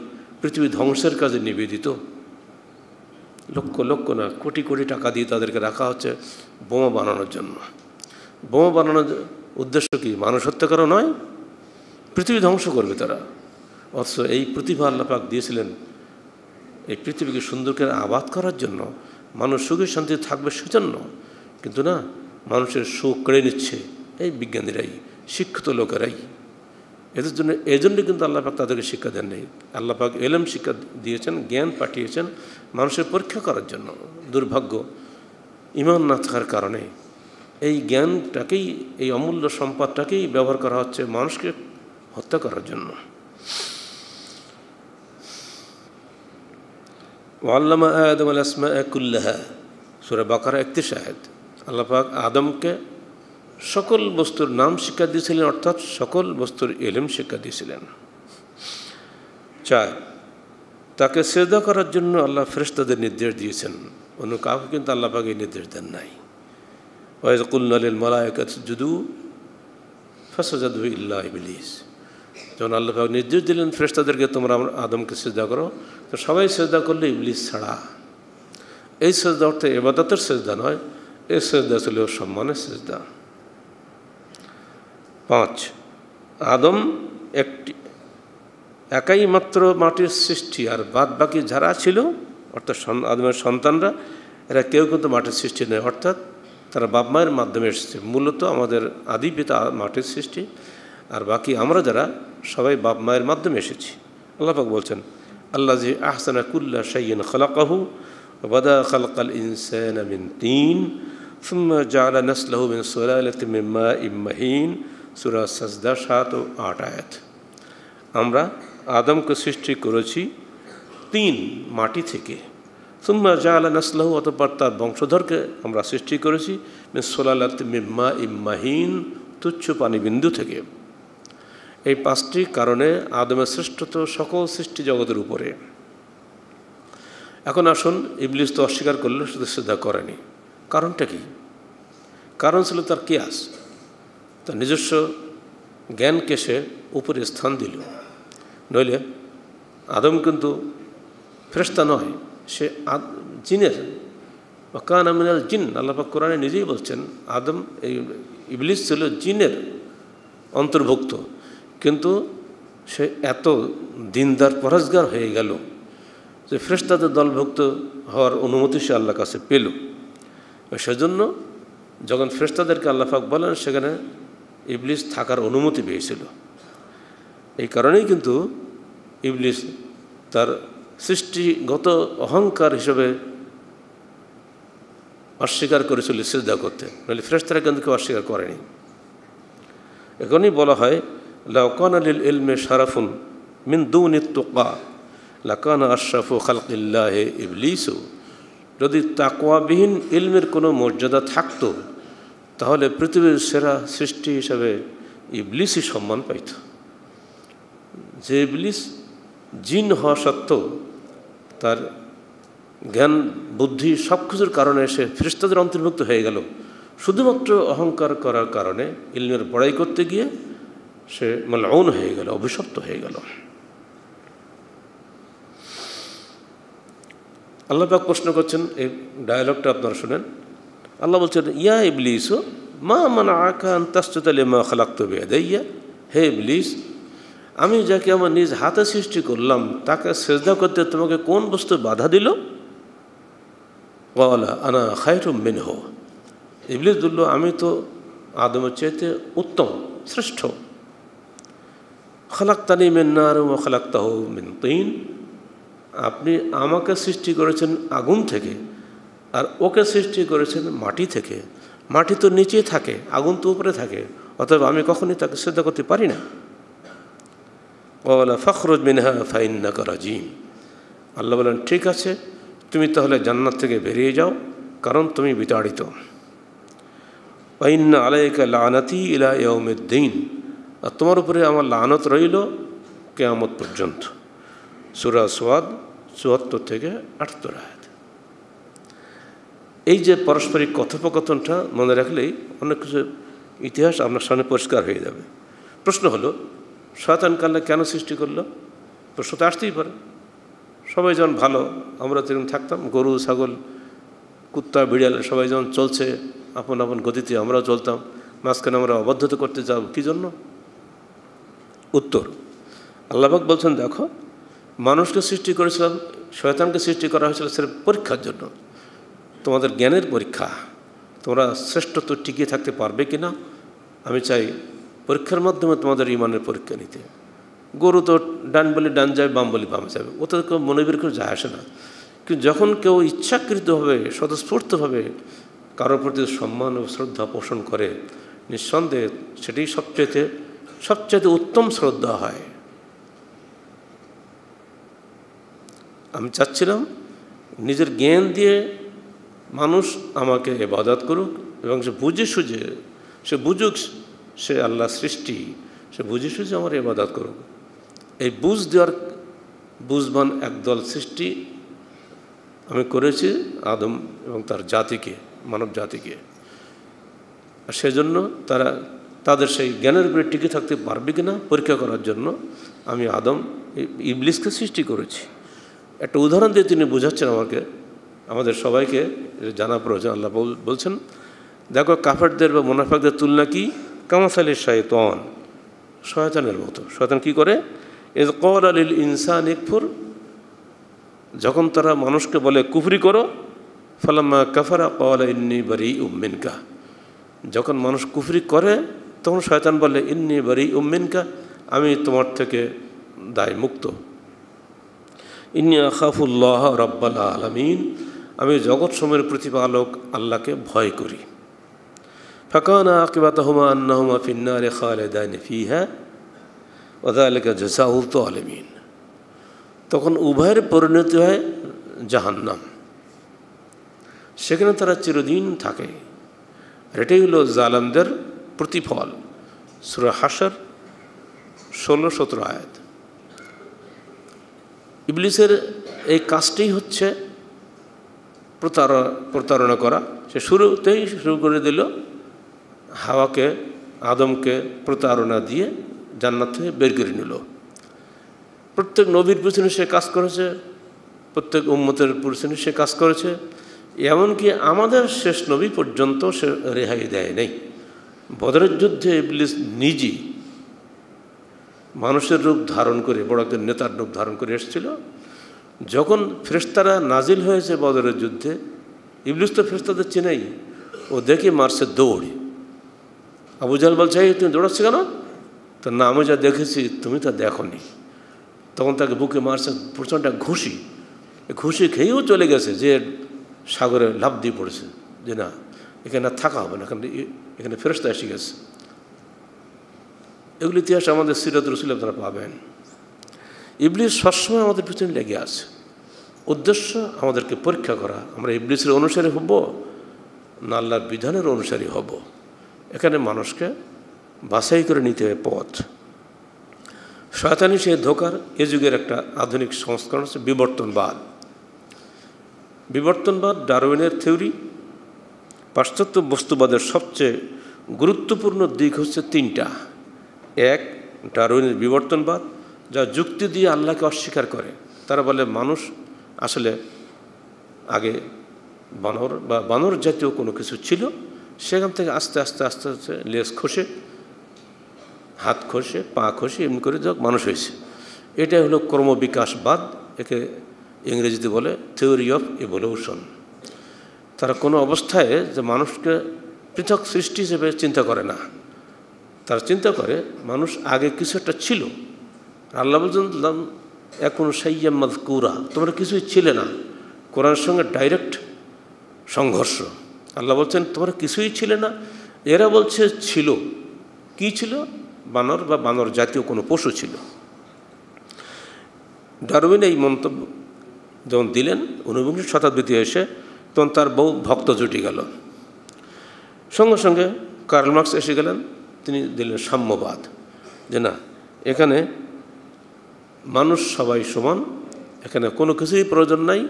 [SPEAKER 1] পৃথিবী ধ্বংসের কাজে নিবেদিত। লক্ষ লক্ষ না কোটি কোটি টাকা দিয়ে তাদেরকে রাখা হচ্ছে বোমা বানানোর জন্য। বোমা বানানোর উদ্দেশ্য কি? মানুষ হত্যা করা নয়, পৃথিবী ধ্বংস করবে তারা। অথচ এই প্রতিভা আল্লাহ পাক দিয়েছিলেন এই পৃথিবীকে সুন্দর করে আবাদ করার জন্য, মানুষ সুখে শান্তিতে থাকবে সেজন্য। কিন্তু না, মানুষের সুখ কেড়ে নিচ্ছে এই বিজ্ঞানীরাই, শিক্ষিত লোকেরাই। এদের জন্য এজন্য কিন্তু আল্লাহ পাক তাদেরকে শিক্ষা দেন নেই। আল্লাহ পাক এলেম শিক্ষা দিয়েছেন, জ্ঞান পাঠিয়েছেন মানুষের পরীক্ষা করার জন্য। দুর্ভাগ্য, ঈমান না থাকার কারণে এই জ্ঞানটাকেই, এই অমূল্য সম্পদটাকেই ব্যবহার করা হচ্ছে মানুষকে হত্যা করার জন্য। ওয়াল্লামা আদম আল আসমাআ কুল্লাহা, সূরা বাকারা 31 আয়াত। আল্লাহ পাক আদমকে সকল বস্তুর নাম শিক্ষা দিয়েছিলেন, অর্থাৎ সকল বস্তুর ইলম শিক্ষা দিয়েছিলেন। 4, তাকে সিজদা করার জন্য আল্লাহ ফেরেশতাদের নির্দেশ দিয়েছেন, অন্য কাউকে কিন্তু আল্লাহ পাক এই নির্দেশ দেন নাই। ওয়া ইয কুলনা লিল মালায়েকাতি ইসজুদু ফাসাজাদু ইল্লা ইবলিস, যখন আল্লাহ পাক নির্দেশ দিলেন ফেরেশতাদেরকে তোমরা আদমকে সিজদা করো, তো সবাই সিজদা করলে ইবলিস ছাড়া। এই সিজদা অর্থে ইবাদতের সিজদা নয়, এই সিজদা ছিল সম্মানের সিজদা। 5, আদম একাই মাত্র মাটির সৃষ্টি, আর বাদ বাকি যারা ছিল অর্থাৎ আদমের সন্তানরা, এরা কেউ কিন্তু মাটির সৃষ্টি নয়, অর্থাৎ তারা বাপ মায়ের মাধ্যমে এসেছে। মূলত আমাদের আদি পিতা মাটির সৃষ্টি, আর বাকি আমরা যারা সবাই বাপ মায়ের মাধ্যমে এসেছি। আল্লাহ পাক বলছেন, আল্লাযী আহসানা কুল্লা শাইইন খালাকাহু ওয়া বাদা খালাকাল ইনসানা মিন তিন সুম্মা জাআলা নাসলাহু মিন সুলালাতিন মিন মাইন মাহিন, সূরা সাজদা 7 ও 8 আয়াত। আমরা আদমকে সৃষ্টি করেছি 3 মাটি থেকে, সুম্মা জাআলা নাসলাহু, অতঃপর তার বংশধরকে আমরা সৃষ্টি করেছি মিন সুলালাতিন মিন মাইন মাহিন, তুচ্ছ পানিবিন্দু থেকে। এই 5টি কারণে আদমের শ্রেষ্ঠত্ব সকল সৃষ্টি জগতের উপরে। এখন আসুন, ইবলিস তো অস্বীকার করলে, শুধু সিজদা করেনি। কারণটা কি? কারণ ছিল তার কিয়াস, তার নিজস্ব জ্ঞানকে সে উপরে স্থান দিল। নইলে আদম কিন্তু ফেরেশতা নয়, সে জিনের, ওয়াকানা মিনাল জিন। আল্লাহ পাক কোরআনে নিজেই বলছেন আদম, এই ইবলিস ছিল জিনের অন্তর্ভুক্ত, কিন্তু সে এত দিনদার পরহেজগার হয়ে গেল যে ফেরেশতাদের দলভুক্ত হওয়ার অনুমতি সে আল্লাহর কাছে পেল। সেজন্য যখন ফেরেশতাদেরকে আল্লাহ পাক বলেন, সেখানে ইবলিস থাকার অনুমতি পেয়েছিল। এই কারণেই কিন্তু ইবলিস তার সৃষ্টিগত অহংকার হিসেবে অস্বীকার করেছিল সিজদা করতে, নাহলে ফেরেশতারা কিন্তু কেউ অস্বীকার করেনি। এখনই বলা হয়, লাউ কানা লিল ইলমি শারাফুন মিন দুনি তুকা লাকানা আশরাফু খালকিল্লাহি ইবলিসু, যদি তাকওয়াবিহীন ইলমের কোনো মর্যাদা থাকতো, তাহলে পৃথিবীর সেরা সৃষ্টি হিসাবে ইবলিসই সম্মান পাইত। যে ইবলিস জিন হওয়া সত্ত্বেও তার জ্ঞান বুদ্ধি সব কিছুর কারণে সে ফেরেশতাদের অন্তর্ভুক্ত হয়ে গেল, শুধুমাত্র অহংকার করার কারণে, ইলমের বড়াই করতে গিয়ে সে মালউন হয়ে গেল, অভিশপ্ত হয়ে গেল। আল্লাহ পাক প্রশ্ন করছেন, এই ডায়ালগটা আপনারা শুনেন। আল্লাহ বলছেন, ইয়া ইবলিস মা মানাআকা আন তাসজুদা লিমা খালাকতু বিয়াদাইয়া, হে ইবলিস, আমি যাকে আমার নিজ হাতে সৃষ্টি করলাম তাকে সিজদা করতে তোমাকে কোন বস্তু বাধা দিল? ক্বালা আনা খায়রুম মিনহু, ইবলিস বলল, আমি তো আদমের চাইতে উত্তম, শ্রেষ্ঠ। খালাকতানি মিন নার ওয়া খালাকতাহু মিন তিন, আপনি আমাকে সৃষ্টি করেছেন আগুন থেকে, আর ওকে সৃষ্টি করেছেন মাটি থেকে। মাটি তো নিচে থাকে, আগুন তো উপরে থাকে, অতএব আমি কখনই তাকে সিজদা করতে পারি না। ক্বালা ফাখরুজ মিনহা ফাইন্নাকা রাজিম, আল্লাহ বলেন, ঠিক আছে, তুমি তাহলে জান্নাত থেকে বেরিয়ে যাও, কারণ তুমি বিতাড়িত। ওয়া ইন্না আলাইকা লানাতি ইলা ইয়াউমিদ্দিন, আর তোমার উপরে আমার লানত রইল কিয়ামত পর্যন্ত। সূরা সাদ ৭৪ থেকে ৭৮ আয়াত। এই যে পারস্পরিক কথোপকথনটা মনে রাখলেই অনেক কিছু ইতিহাস আপনার সামনে পরিষ্কার হয়ে যাবে। প্রশ্ন হলো শয়তানকে আল্লাহ কেন সৃষ্টি করলো? প্রশ্ন তো আসতেই পারে। সবাই যখন ভালো, আমরা যেরকম থাকতাম, গরু ছাগল কুত্তা বিড়াল সবাই যখন চলছে আপন আপন গতিতে, আমরাও চলতাম, মাঝখানে আমরা অবাধ্যতা করতে যাব কী জন্য? উত্তর আল্লাহ পাক বলছেন, দেখো মানুষকে সৃষ্টি করেছিলাম, শয়তানকে সৃষ্টি করা হয়েছিল সেটা পরীক্ষার জন্য, তোমাদের জ্ঞানের পরীক্ষা, তোমরা শ্রেষ্ঠত্ব টিকিয়ে থাকতে পারবে কি না। আমি চাই পরীক্ষার মাধ্যমে তোমাদের ইমানের পরীক্ষা নিতে। গরু তো ডান বলে ডান যাবে, বাম বলে বামে যাবে, ওতে কেউ মনোবীর করে যায় আসে না। কিন্তু যখন কেউ ইচ্ছাকৃতভাবে স্বতঃস্ফূর্তভাবে কারোর প্রতি সম্মান ও শ্রদ্ধা পোষণ করে, নিঃসন্দেহে সেটাই সবচেয়ে উত্তম শ্রদ্ধা হয়। আমি চাচ্ছিলাম নিজের জ্ঞান দিয়ে মানুষ আমাকে ইবাদত করুক এবং সে বুঝে সুঝে, সে বুঝুক সে আল্লাহ সৃষ্টি, সে বুঝে সুঝে আমার ইবাদত করুক। এই বুঝ দেওয়ার বুঝবান একদল সৃষ্টি আমি করেছি আদম এবং তার জাতিকে, মানব জাতিকে। আর সেজন্য তাদের সেই জ্ঞানের উপরে টিকে থাকতে পারবে কিনা পরীক্ষা করার জন্য আমি আদম ইবলিসকে সৃষ্টি করেছি। একটা উদাহরণ দিয়ে তিনি বোঝাচ্ছেন আমাদের সবাইকে জানা প্রয়োজন। আল্লাহ বলছেন, দেখো কাফেরদের বা মুনাফিকদের তুলনা কি? কামাসালির শায়তান, শয়তানের মতো। শয়তান কি করে? ইয ক্বালা লিল ইনসানি ইকফুর, যখন তারা মানুষকে বলে কুফরি করো, ফালাম্মা কাফারা ক্বালা ইন্নী বারীউম মিনকা, যখন মানুষ কুফরি করে তখন শয়তান বলে ইন্নী বারীউম মিনকা, আমি তোমার থেকে দায় মুক্ত। ইন্নী আখাফুল্লাহ রাব্বাল আলামিন, আমি জগৎ সমূহের প্রতিপালক আল্লাহকে ভয় করি। ফাকানা আকিবাতুহুমা আন্নাহুমা ফিন্নারি খালিদাইন ফিহা ওয়া যালিকা জাযাউল যালিমিন, তখন উভয়ের পরিণতি হয় জাহান্নাম, সেখানে তারা চিরদিন থাকে। আর এটাই হলো জালেমদের প্রতিফল। সূরা হাশর 16-17 আয়াত। ইবলিসের এই কাজটাই হচ্ছে প্রতারণা করা। সে শুরুতেই শুরু করে দিল হাওয়াকে, আদমকে প্রতারণা দিয়ে জান্নাত থেকে বের করে নিল। প্রত্যেক নবীর পিছনে সে কাজ করেছে, প্রত্যেক উম্মতের পিছনে সে কাজ করেছে, এমনকি আমাদের শেষ নবী পর্যন্ত সে রেহাই দেয় নেই। বদরের যুদ্ধে ইবলিস নিজেই মানুষের রূপ ধারণ করে, বড় একজন নেতার রূপ ধারণ করে এসেছিল। যখন ফেরেশতারা নাজিল হয়েছে বদরের যুদ্ধে, ইবলিস তো ফেরেশতাদের চেনেই, ও দেখে মারছে দৌড়। আবু জাহল বলছে, এই তুমি দৌড়াচ্ছ কেন? তো না, আমি যা দেখেছি তুমি তা দেখোনি। তখন তাকে বুকে মারছে প্রচণ্ড ঘুষি খেয়েও চলে গেছে, যে সাগরে লাফ দিয়ে পড়েছে যে না, এখানে থাকা হবে না, এখানে ফেরেশতা এসে গেছে। এগুলি ইতিহাস আমাদের সিরাত রাসূল আপনারা পাবেন। ইবলিস সবসময় আমাদের পিছনে লেগে আছে, উদ্দেশ্য আমাদেরকে পরীক্ষা করা, আমরা ইবলিসের অনুসারী হব না আল্লাহর বিধানের অনুসারী হব। এখানে মানুষকে বাছাই করে নিতে হয় পথ। শয়তানি সেই ধোকার এ যুগের একটা আধুনিক সংস্করণ হচ্ছে বিবর্তনবাদ। বিবর্তনবাদ ডারউইনের থিওরি। পাশ্চাত্য বস্তুবাদের সবচেয়ে গুরুত্বপূর্ণ দিক হচ্ছে তিনটা। এক, ডারউইনের বিবর্তনবাদ, যা যুক্তি দিয়ে আল্লাহকে অস্বীকার করে। তারা বলে মানুষ আসলে আগে বানর জাতীয় কোনো কিছু ছিল, সেখান থেকে আস্তে আস্তে আস্তে আস্তে লেজ খসে, হাত খসে, পা খসে, এমনি করে যাক মানুষ হয়েছে। এটাই হলো ক্রমবিকাশবাদ, একে ইংরেজিতে বলে থিওরি অফ ইভলিউশন। তারা কোনো অবস্থায় যে মানুষকে পৃথক সৃষ্টি হিসেবে চিন্তা করে না, তারা চিন্তা করে মানুষ আগে কিছু একটা ছিল। আল্লাহ বলছেন এখন সাইয়াম মাযকুরা, তোমরা কিছুই ছিলে না। কোরআনের সঙ্গে ডাইরেক্ট সংঘর্ষ। আল্লাহ বলছেন তোমরা কিছুই ছিলে না, এরা বলছে ছিল। কি ছিল? বানর বা বানর জাতীয় কোনো পশু ছিল। ডারউইন এই মন্তব্য যখন দিলেন 19 শতাব্দীতে এসে, তখন তার বহু ভক্ত জুটে গেল। সঙ্গে সঙ্গে কার্ল মার্কস এসে গেলেন, তিনি দিলেন সাম্যবাদ, যে না, এখানে মানুষ সবাই সমান, এখানে কোনো কিছুই প্রয়োজন নাই,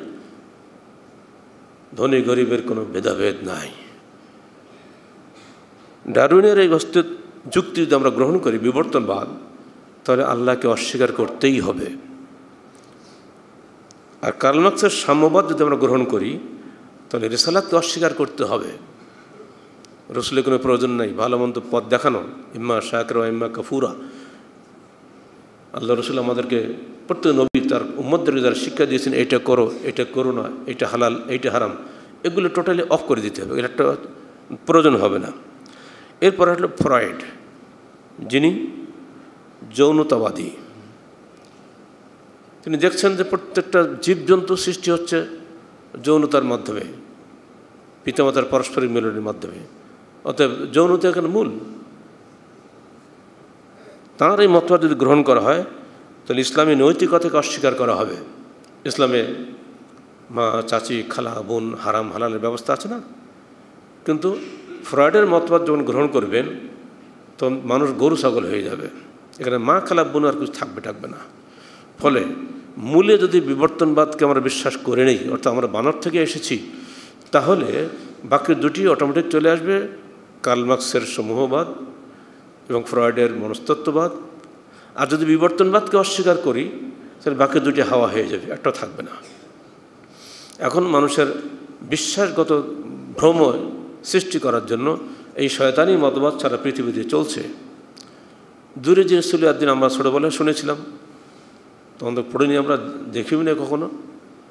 [SPEAKER 1] ধনী গরিবের কোনো ভেদাভেদ নাই। ডারউইনের এই যুক্তি যদি আমরা গ্রহণ করি বিবর্তনবাদ, তাহলে আল্লাহকে অস্বীকার করতেই হবে। আর কার্ল মার্কসের সাম্যবাদ যদি আমরা গ্রহণ করি, তাহলে রিসালাতকে অস্বীকার করতে হবে। রসুলের কোনো প্রয়োজন নাই, ভালো মন্দ পথ দেখানো, ইম্মা শাকিরা ইম্মা কাফুরা। আল্লাহ রসুল আমাদেরকে প্রত্যেক নবী তার উম্মতদেরকে যারা শিক্ষা দিয়েছেন, এটা করো, এটা করো না, এটা হালাল, এইটা হারাম, এগুলো টোটালি অফ করে দিতে হবে, এটা একটা প্রয়োজন হবে না। এরপর হলো ফ্রয়েড, যিনি যৌনতাবাদী। তিনি দেখছেন যে প্রত্যেকটা জীবজন্তু সৃষ্টি হচ্ছে যৌনতার মাধ্যমে, পিতামাতার পারস্পরিক মিলনের মাধ্যমে, অতএব যৌনতা এখানে মূল। তাঁর এই মতবাদ যদি গ্রহণ করা হয়, তাহলে ইসলামী নৈতিকতাকে অস্বীকার করা হবে। ইসলামে মা, চাচি, খালা, বোন, হারাম হালালের ব্যবস্থা আছে না? কিন্তু ফ্রয়েডের মতবাদ যখন গ্রহণ করবেন, তখন মানুষ গরু ছাগল হয়ে যাবে। এখানে মা, খালা, বোন আর কিছু থাকবে না। ফলে মূলে যদি বিবর্তনবাদকে আমরা বিশ্বাস করে নেই, অর্থাৎ আমরা বানর থেকে এসেছি, তাহলে বাকি দুটি অটোমেটিক চলে আসবে, কার্ল মার্কসের সমূহবাদ এবং ফ্রয়েডের মনস্তত্ত্ববাদ। আর যদি বিবর্তনবাদকে অস্বীকার করি, তাহলে বাকি দুটি হাওয়া হয়ে যাবে, একটা থাকবে না। এখন মানুষের বিশ্বাসগত ভ্রম সৃষ্টি করার জন্য এই শয়তানি মতবাদ সারা পৃথিবীতে চলছে। দূরে যে সুলিয়াদ্দিন আমরা ছোটোবেলায় শুনেছিলাম, তখন তো পড়িনি, আমরা দেখিও না কখনো,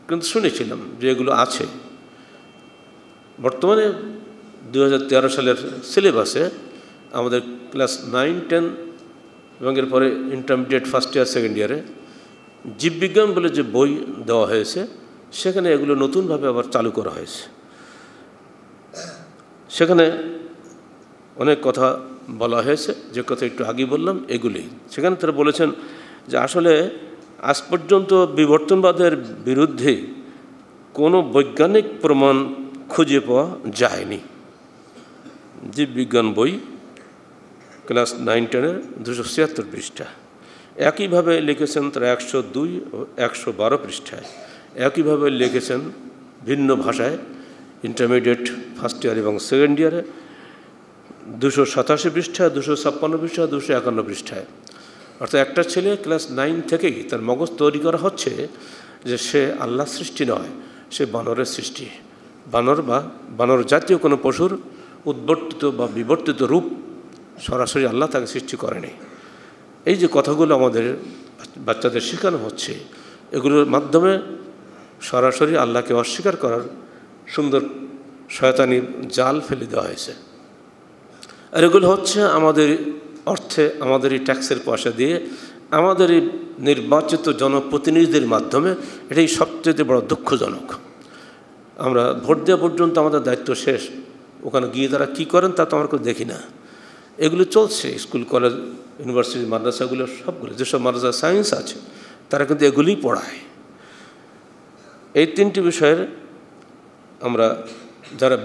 [SPEAKER 1] কিন্তু শুনেছিলাম যে এগুলো আছে। বর্তমানে 2013 সালের সিলেবাসে আমাদের ক্লাস 9, 10 এবং এরপরে ইন্টারমিডিয়েট ফার্স্ট ইয়ার, সেকেন্ড ইয়ারে জীববিজ্ঞান বলে যে বই দেওয়া হয়েছে, সেখানে এগুলো নতুনভাবে আবার চালু করা হয়েছে। সেখানে অনেক কথা বলা হয়েছে, যে কথা একটু আগেই বললাম এগুলি। সেখানে তারা বলেছেন যে আসলে আজ পর্যন্ত বিবর্তনবাদের বিরুদ্ধে কোনো বৈজ্ঞানিক প্রমাণ খুঁজে পাওয়া যায়নি। জীববিজ্ঞান বই ক্লাস 9-10-এর 276 পৃষ্ঠা। একইভাবে লিখেছেন তারা 102 ও 112 পৃষ্ঠায়। একইভাবে লিখেছেন ভিন্ন ভাষায় ইন্টারমিডিয়েট ফার্স্ট ইয়ার এবং সেকেন্ড ইয়ারে 287 পৃষ্ঠা, 256 পৃষ্ঠা, 251 পৃষ্ঠায়। অর্থাৎ একটা ছেলে ক্লাস 9 থেকেই তার মগজ তৈরি করা হচ্ছে যে সে আল্লাহ সৃষ্টি নয়, সে বানরের সৃষ্টি। বানর বা বানর জাতীয় কোনো পশুর উদ্বর্তিত বা বিবর্তিত রূপ সরাসরি আল্লাহ তাকে সৃষ্টি করেনি। এই যে কথাগুলো আমাদের বাচ্চাদের শেখানো হচ্ছে, এগুলোর মাধ্যমে সরাসরি আল্লাহকে অস্বীকার করার সুন্দর শয়তানি জাল ফেলে দেওয়া হয়েছে। আর এগুলো হচ্ছে আমাদের অর্থে, আমাদের এই ট্যাক্সের পয়সা দিয়ে, আমাদের এই নির্বাচিত জনপ্রতিনিধিদের মাধ্যমে। এটাই সবচেয়ে বড় দুঃখজনক। আমরা ভোট দেওয়া পর্যন্ত আমাদের দায়িত্ব শেষ, ওখানে গিয়ে তারা কী করেন তা তো আমরা কেউ দেখি না। এগুলো চলছে স্কুল, কলেজ, ইউনিভার্সিটি, মাদ্রাসাগুলো, সবগুলো যেসব মাদ্রাসা সায়েন্স আছে তারা কিন্তু এগুলিই পড়ায়। এই তিনটি বিষয়ের আমরা যারা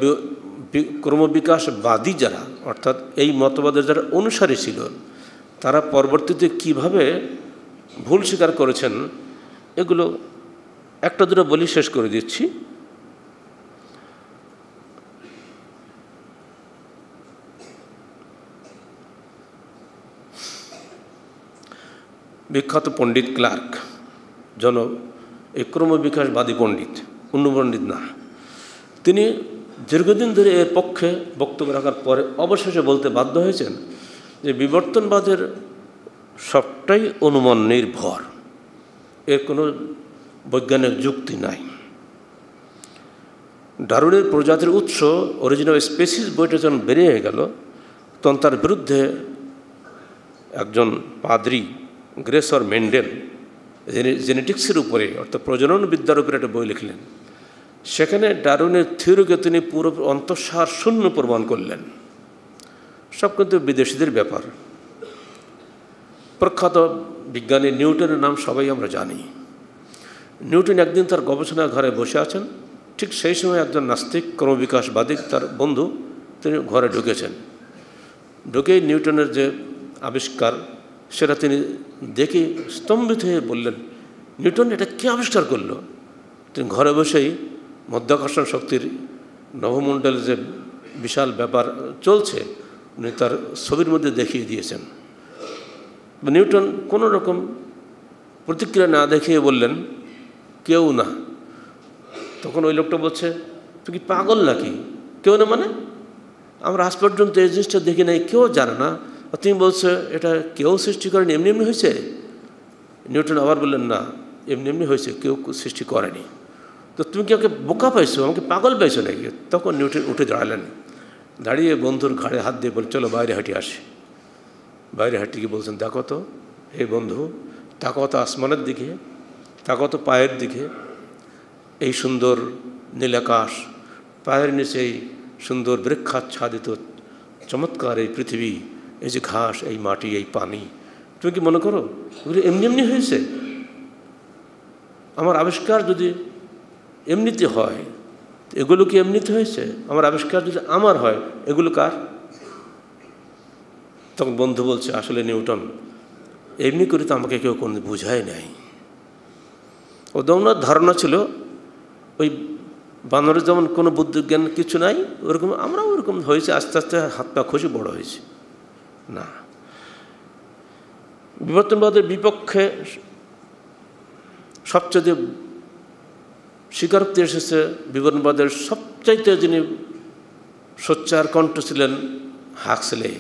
[SPEAKER 1] ক্রমবিকাশবাদী যারা, অর্থাৎ এই মতবাদের যারা অনুসারী ছিল, তারা পরবর্তীতে কিভাবে ভুল স্বীকার করেছেন, এগুলো একটা দুটো বলি শেষ করে দিচ্ছি। বিখ্যাত পণ্ডিত ক্লার্ক, এই ক্রমবিকাশবাদী পণ্ডিত, অন্য পণ্ডিত না, তিনি দীর্ঘদিন ধরে এর পক্ষে বক্তব্য রাখার পরে অবশেষে বলতে বাধ্য হয়েছেন যে বিবর্তনবাদের সবটাই অনুমান নির্ভর, এর কোনো বৈজ্ঞানিক যুক্তি নাই। ডারউইনের প্রজাতির উৎস, অরিজিন অফ স্পেসিস বইটা যখন বেরিয়ে গেল, তখন তার বিরুদ্ধে একজন পাদ্রী গ্রেসর মেন্ডেল জেনেটিক্সের উপরে, অর্থাৎ প্রজননবিদ্যার উপরে একটা বই লিখলেন। সেখানে ডারউইনের থিওরিকে তিনি পুরো অন্তঃসার শূন্য প্রমাণ করলেন। সব কিন্তু বিদেশিদের ব্যাপার। প্রখ্যাত বিজ্ঞানী নিউটনের নাম সবাই আমরা জানি। নিউটন একদিন তার গবেষণা ঘরে বসে আছেন, ঠিক সেই সময় একজন নাস্তিক ক্রমবিকাশবাদী তার বন্ধু, তিনি ঘরে ঢুকেছেন। ঢুকেই নিউটনের যে আবিষ্কার সেটা তিনি দেখে স্তম্ভিত হয়ে বললেন, নিউটন এটা কে আবিষ্কার করলো? তিনি ঘরে বসেই মধ্যাকর্ষণ শক্তির নভমণ্ডলের যে বিশাল ব্যাপার চলছে, উনি তার ছবির মধ্যে দেখিয়ে দিয়েছেন। নিউটন কোনো রকম প্রতিক্রিয়া না দেখিয়ে বললেন কেউ না। তখন ওই লোকটা বলছে তুই কি পাগল নাকি? কেউ না মানে আমরা আজ পর্যন্ত এই জিনিসটা দেখি নাই, কেউ জানে না, তুমি বলছো এটা কেউ সৃষ্টি করেনি, এমনি এমনি হয়েছে? নিউটন আবার বললেন না, এমনি এমনি হয়েছে, কেউ সৃষ্টি করেনি। তো তুমি কি আমাকে বোকা পাইছো, আমাকে পাগল পাইছো নাকি? তখন নিউটন উঠে দাঁড়ালেন, দাঁড়িয়ে বন্ধুর ঘাড়ে হাত দিয়ে বলে চলো বাইরে হাঁটি আসি। বাইরে হাঁটিয়ে বলছেন দেখো তো হে বন্ধু, তাকাও তো আসমানের দিকে, তাকাও তো পায়ের দিকে, এই সুন্দর নীলাকাশ, পায়ের নিচে এই সুন্দর বৃক্ষাচ্ছাদিত চমৎকার এই পৃথিবী, এই যে ঘাস, এই মাটি, এই পানি, তুমি কি মনে করো এগুলো এমনি এমনি হয়েছে? আমার আবিষ্কার যদি এমনিতে হয়, এগুলো কি এমনিতে হয়েছে? আমার আবিষ্কার যদি আমার হয়, এগুলো কার? তখন বন্ধু বলছে আসলে নিউটন, এমনি করে তো আমাকে কেউ কোনো বুঝায় নাই। ওদের ধারণা ছিল ওই বানরের যেমন কোনো বুদ্ধিজ্ঞান কিছু নাই, ওরকম আমরাও ওরকম হয়েছে, আস্তে আস্তে হাত পা খসে বড় হয়েছে। না, বিবর্তনবাদের বিপক্ষে সবচেয়ে স্বীকারোক্তি এসেছে, বিবর্তনবাদের সবচাইতে যিনি সোচ্চার কণ্ঠ ছিলেন হাক্সলে।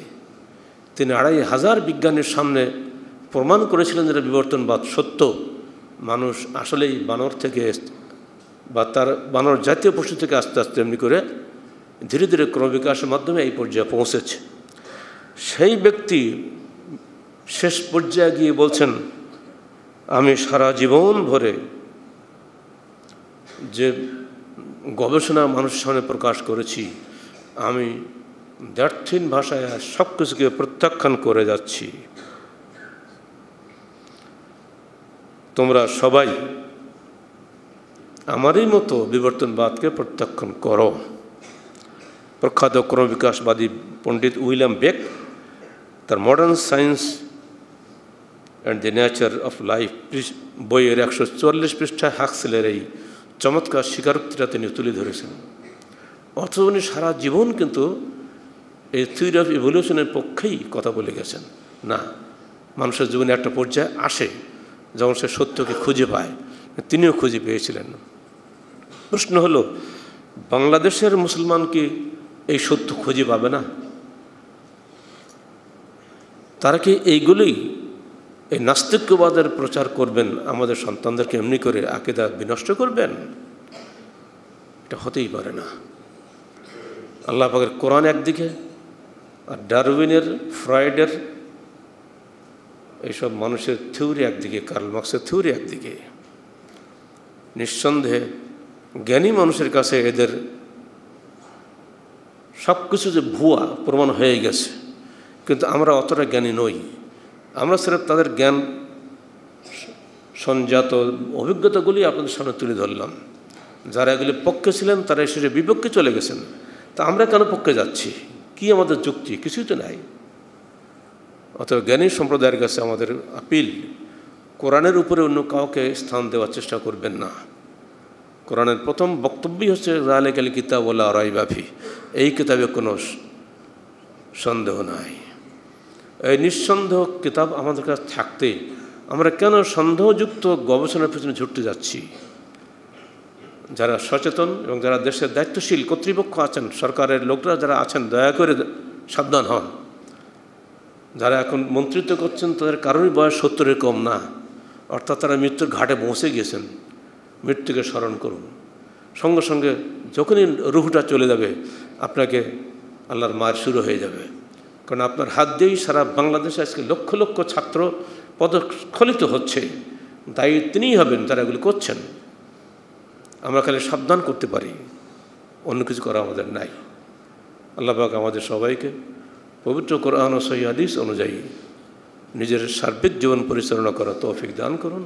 [SPEAKER 1] তিনি ২৫০০ বিজ্ঞানীর সামনে প্রমাণ করেছিলেন যে বিবর্তনবাদ সত্য, মানুষ আসলেই বানর থেকে বা তার বানর জাতীয় পশু থেকে আস্তে আস্তে এমনি করে ধীরে ধীরে ক্রমবিকাশের মাধ্যমে এই পর্যায়ে পৌঁছেছে। সেই ব্যক্তি শেষ পর্যায়ে গিয়ে বলছেন আমি সারা জীবন ভরে যে গবেষণা মানুষের সামনে প্রকাশ করেছি, আমি দ্ব্যর্থহীন ভাষায় সব কিছুকে প্রত্যাখ্যান করে যাচ্ছি। তোমরা সবাই আমারই মতো বিবর্তনবাদকে প্রত্যাখ্যান করো। প্রখ্যাত ক্রমবিকাশবাদী পণ্ডিত উইলিয়াম বেক তার modern science and the nature of life বইয়ের ১৪৪ পৃষ্ঠায় হাক্সলের এই চমৎকার স্বীকারোক্তিটা তিনি তুলে ধরেছেন। অথচ উনি সারা জীবন কিন্তু এই থিওরি অফ ইভলিউশনের পক্ষেই কথা বলে গেছেন। না, মানুষের জীবনে একটা পর্যায়ে আসে যখন সে সত্যকে খুঁজে পায়, তিনিও খুঁজে পেয়েছিলেন। প্রশ্ন হলো, বাংলাদেশের মুসলমান কি এই সত্য খুঁজে পাবে না? তারা কি এইগুলোই, এই নাস্তিক্যবাদের প্রচার করবেন, আমাদের সন্তানদেরকে এমনি করে আকীদা বিনষ্ট করবেন? এটা হতেই পারে না। আল্লাহ পাকের কোরআন একদিকে, আর ডারউইনের, ফ্রয়েডের এইসব মানুষের থিওরি একদিকে, কার্ল মার্ক্সের থিওরি একদিকে। নিঃসন্দেহে জ্ঞানী মানুষের কাছে এদের সব কিছু যে ভুয়া প্রমাণ হয়ে গেছে, কিন্তু আমরা অতটা জ্ঞানী নই। আমরা সির্ফ তাদের জ্ঞান সঞ্জাত অভিজ্ঞতাগুলি আপনাদের সামনে তুলে ধরলাম। যারা এগুলি পক্ষে ছিলেন তারা এসে বিপক্ষে চলে গেছেন, তা আমরা কেন পক্ষে যাচ্ছি? কি আমাদের যুক্তি? কিছুই তো নাই। অতএব জ্ঞানী সম্প্রদায়ের কাছে আমাদের আপিল, কোরআনের উপরে অন্য কাউকে স্থান দেওয়ার চেষ্টা করবেন না। কোরআনের প্রথম বক্তব্যই হচ্ছে যালিকাল কিতাবু লা রাইবা ফীহি, এই কিতাবে কোনো সন্দেহ নাই। এই নিঃসন্দেহ কিতাব আমাদের কাছে থাকতে আমরা কেন সন্দেহযুক্ত গবেষণার পেছনে ছুটতে যাচ্ছি? যারা সচেতন এবং যারা দেশের দায়িত্বশীল কর্তৃপক্ষ আছেন, সরকারের লোকরা যারা আছেন, দয়া করে সাবধান হন। যারা এখন মন্ত্রিত্ব করছেন তাদের কারোরই বয়স ৭০-এর কম না, অর্থাৎ তারা মৃত্যুর ঘাটে পৌঁছে গিয়েছেন। মৃত্যুকে স্মরণ করুন। সঙ্গে সঙ্গে যখনই রুহটা চলে যাবে আপনাকে আল্লাহর মার শুরু হয়ে যাবে। কারণ আপনার হাত দিয়েই সারা বাংলাদেশে আজকে লক্ষ লক্ষ ছাত্র পদস্খলিত হচ্ছে। দায়ী তিনিই হবেন যারা এগুলো করছেন। আমরা খালি সাবধান করতে পারি, অন্য কিছু করা আমাদের নাই। আল্লাহ পাক আমাদের সবাইকে পবিত্র কোরআন ও সহিহ হাদিস অনুযায়ী নিজের সার্বিক জীবন পরিচালনা করার তৌফিক দান করুন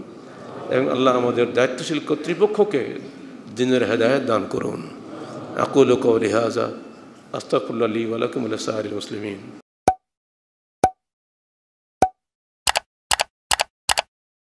[SPEAKER 1] এবং আল্লাহ আমাদের দায়িত্বশীল কর্তৃপক্ষকে দ্বীনের হেদায়েত দান করুন। আকুলু কওলি হাযা আস্তাগফিরুল্লাহ লি ওয়া লাকুম ওয়া লিসাইরিল মুসলিমিন।